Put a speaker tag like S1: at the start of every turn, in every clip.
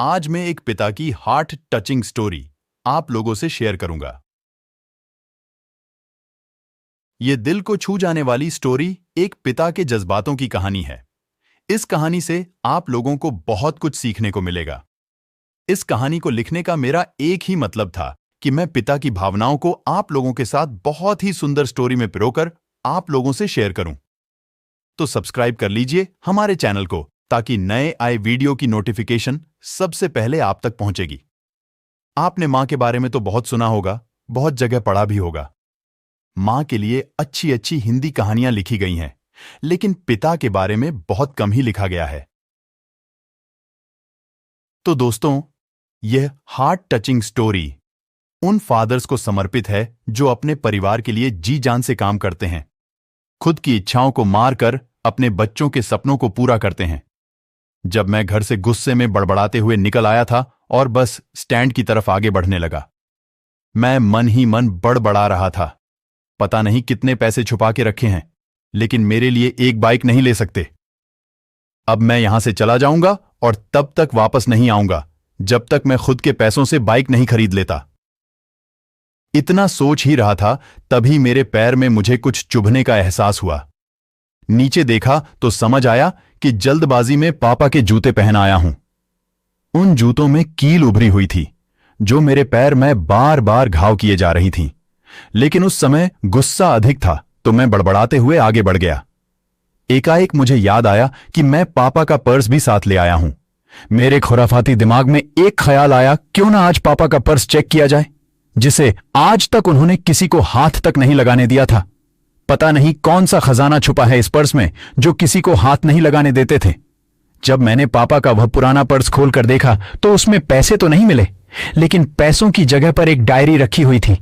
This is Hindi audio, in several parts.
S1: आज मैं एक पिता की हार्ट टचिंग स्टोरी आप लोगों से शेयर करूंगा। ये दिल को छू जाने वाली स्टोरी एक पिता के जज्बातों की कहानी है। इस कहानी से आप लोगों को बहुत कुछ सीखने को मिलेगा। इस कहानी को लिखने का मेरा एक ही मतलब था कि मैं पिता की भावनाओं को आप लोगों के साथ बहुत ही सुंदर स्टोरी में पिरोकर आप लोगों से शेयर करूं। तो सब्सक्राइब कर लीजिए हमारे चैनल को, ताकि नए आए वीडियो की नोटिफिकेशन सबसे पहले आप तक पहुंचेगी। आपने मां के बारे में तो बहुत सुना होगा, बहुत जगह पढ़ा भी होगा। मां के लिए अच्छी अच्छी हिंदी कहानियां लिखी गई हैं, लेकिन पिता के बारे में बहुत कम ही लिखा गया है। तो दोस्तों, यह हार्ट टचिंग स्टोरी उन फादर्स को समर्पित है जो अपने परिवार के लिए जी जान से काम करते हैं, खुद की इच्छाओं को मारकर अपने बच्चों के सपनों को पूरा करते हैं। जब मैं घर से गुस्से में बड़बड़ाते हुए निकल आया था और बस स्टैंड की तरफ आगे बढ़ने लगा, मैं मन ही मन बड़बड़ा रहा था। पता नहीं कितने पैसे छुपा के रखे हैं, लेकिन मेरे लिए एक बाइक नहीं ले सकते। अब मैं यहां से चला जाऊंगा और तब तक वापस नहीं आऊंगा जब तक मैं खुद के पैसों से बाइक नहीं खरीद लेता। इतना सोच ही रहा था, तभी मेरे पैर में मुझे कुछ चुभने का एहसास हुआ। नीचे देखा तो समझ आया कि जल्दबाजी में पापा के जूते पहन आया हूं। उन जूतों में कील उभरी हुई थी, जो मेरे पैर में बार बार घाव किए जा रही थीं। लेकिन उस समय गुस्सा अधिक था, तो मैं बड़बड़ाते हुए आगे बढ़ गया। एकाएक मुझे याद आया कि मैं पापा का पर्स भी साथ ले आया हूं। मेरे खुराफाती दिमाग में एक ख्याल आया, क्यों ना आज पापा का पर्स चेक किया जाए, जिसे आज तक उन्होंने किसी को हाथ तक नहीं लगाने दिया था। पता नहीं कौन सा खजाना छुपा है इस पर्स में, जो किसी को हाथ नहीं लगाने देते थे। जब मैंने पापा का वह पुराना पर्स खोलकर देखा तो उसमें पैसे तो नहीं मिले, लेकिन पैसों की जगह पर एक डायरी रखी हुई थी।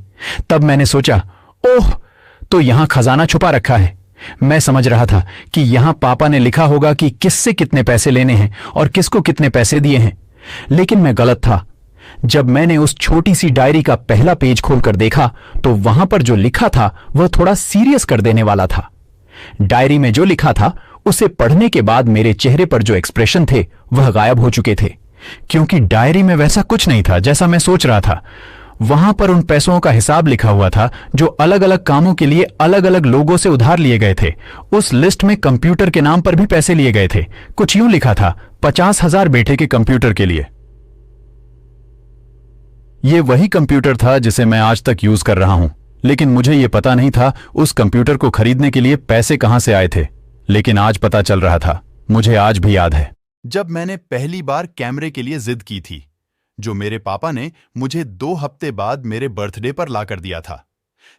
S1: तब मैंने सोचा, ओह, तो यहां खजाना छुपा रखा है। मैं समझ रहा था कि यहां पापा ने लिखा होगा कि किससे कितने पैसे लेने हैं और किसको कितने पैसे दिए हैं। लेकिन मैं गलत था। जब मैंने उस छोटी सी डायरी का पहला पेज खोलकर देखा तो वहां पर जो लिखा था वह थोड़ा सीरियस कर देने वाला था। डायरी में जो लिखा था उसे पढ़ने के बाद मेरे चेहरे पर जो एक्सप्रेशन थे वह गायब हो चुके थे, क्योंकि डायरी में वैसा कुछ नहीं था जैसा मैं सोच रहा था। वहां पर उन पैसों का हिसाब लिखा हुआ था जो अलग अलग कामों के लिए अलग अलग लोगों से उधार लिए गए थे। उस लिस्ट में कंप्यूटर के नाम पर भी पैसे लिए गए थे। कुछ यूं लिखा था, 50,000 बेटे के कंप्यूटर के लिए। यह वही कंप्यूटर था जिसे मैं आज तक यूज कर रहा हूं, लेकिन मुझे यह पता नहीं था उस कंप्यूटर को खरीदने के लिए पैसे कहां से आए थे। लेकिन आज पता चल रहा था। मुझे आज भी याद है जब मैंने पहली बार कैमरे के लिए जिद की थी, जो मेरे पापा ने मुझे 2 हफ्ते बाद मेरे बर्थडे पर लाकर दिया था,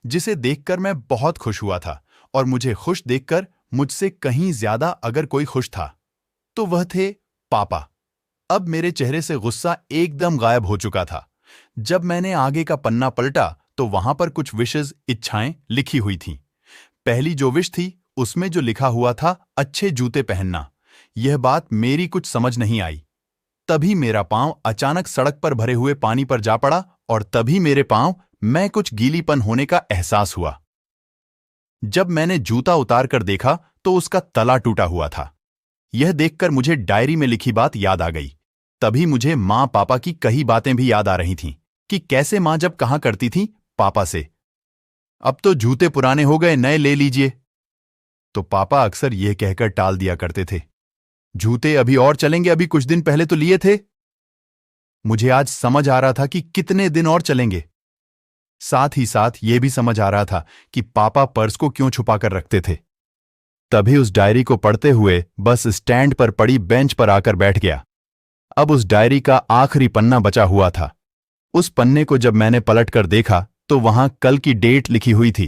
S1: जिसे देखकर मैं बहुत खुश हुआ था। और मुझे खुश देखकर मुझसे कहीं ज्यादा अगर कोई खुश था तो वह थे पापा। अब मेरे चेहरे से गुस्सा एकदम गायब हो चुका था। जब मैंने आगे का पन्ना पलटा तो वहां पर कुछ विशेष इच्छाएं लिखी हुई थीं। पहली जो विश थी उसमें जो लिखा हुआ था, अच्छे जूते पहनना। यह बात मेरी कुछ समझ नहीं आई। तभी मेरा पांव अचानक सड़क पर भरे हुए पानी पर जा पड़ा और तभी मेरे पांव में कुछ गीलीपन होने का एहसास हुआ। जब मैंने जूता उतार कर देखा तो उसका तला टूटा हुआ था। यह देखकर मुझे डायरी में लिखी बात याद आ गई। तभी मुझे मां पापा की कई बातें भी याद आ रही थीं कि कैसे मां जब कहा करती थी पापा से, अब तो जूते पुराने हो गए, नए ले लीजिए। तो पापा अक्सर यह कहकर टाल दिया करते थे, जूते अभी और चलेंगे, अभी कुछ दिन पहले तो लिए थे। मुझे आज समझ आ रहा था कि कितने दिन और चलेंगे। साथ ही साथ यह भी समझ आ रहा था कि पापा पर्स को क्यों छुपा कर रखते थे। तभी उस डायरी को पढ़ते हुए बस स्टैंड पर पड़ी बेंच पर आकर बैठ गया। अब उस डायरी का आखिरी पन्ना बचा हुआ था। उस पन्ने को जब मैंने पलटकर देखा तो वहां कल की डेट लिखी हुई थी।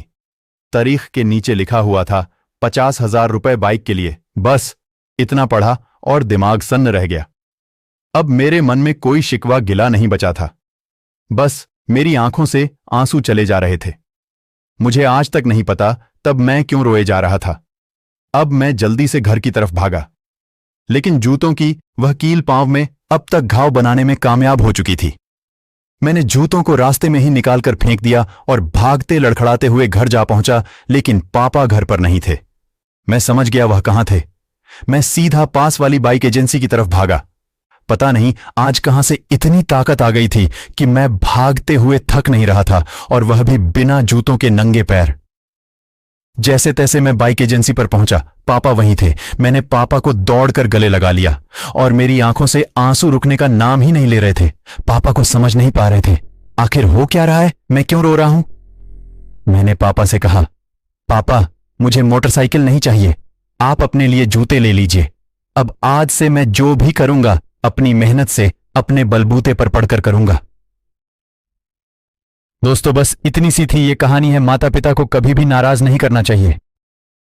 S1: तारीख के नीचे लिखा हुआ था 50,000 रुपए बाइक के लिए। बस इतना पढ़ा और दिमाग सन्न रह गया। अब मेरे मन में कोई शिकवा गिला नहीं बचा था। बस मेरी आंखों से आंसू चले जा रहे थे। मुझे आज तक नहीं पता तब मैं क्यों रोए जा रहा था। अब मैं जल्दी से घर की तरफ भागा, लेकिन जूतों की वह कील पांव में अब तक घाव बनाने में कामयाब हो चुकी थी। मैंने जूतों को रास्ते में ही निकालकर फेंक दिया और भागते लड़खड़ाते हुए घर जा पहुंचा, लेकिन पापा घर पर नहीं थे। मैं समझ गया वह कहां थे। मैं सीधा पास वाली बाइक एजेंसी की तरफ भागा। पता नहीं आज कहां से इतनी ताकत आ गई थी कि मैं भागते हुए थक नहीं रहा था, और वह भी बिना जूतों के नंगे पैर। जैसे तैसे मैं बाइक एजेंसी पर पहुंचा। पापा वहीं थे। मैंने पापा को दौड़कर गले लगा लिया और मेरी आंखों से आंसू रुकने का नाम ही नहीं ले रहे थे। पापा को समझ नहीं पा रहे थे आखिर हो क्या रहा है, मैं क्यों रो रहा हूं। मैंने पापा से कहा, पापा मुझे मोटरसाइकिल नहीं चाहिए, आप अपने लिए जूते ले लीजिए। अब आज से मैं जो भी करूंगा अपनी मेहनत से अपने बलबूते पर पढ़कर करूंगा। दोस्तों बस इतनी सी थी ये कहानी है। माता पिता को कभी भी नाराज नहीं करना चाहिए।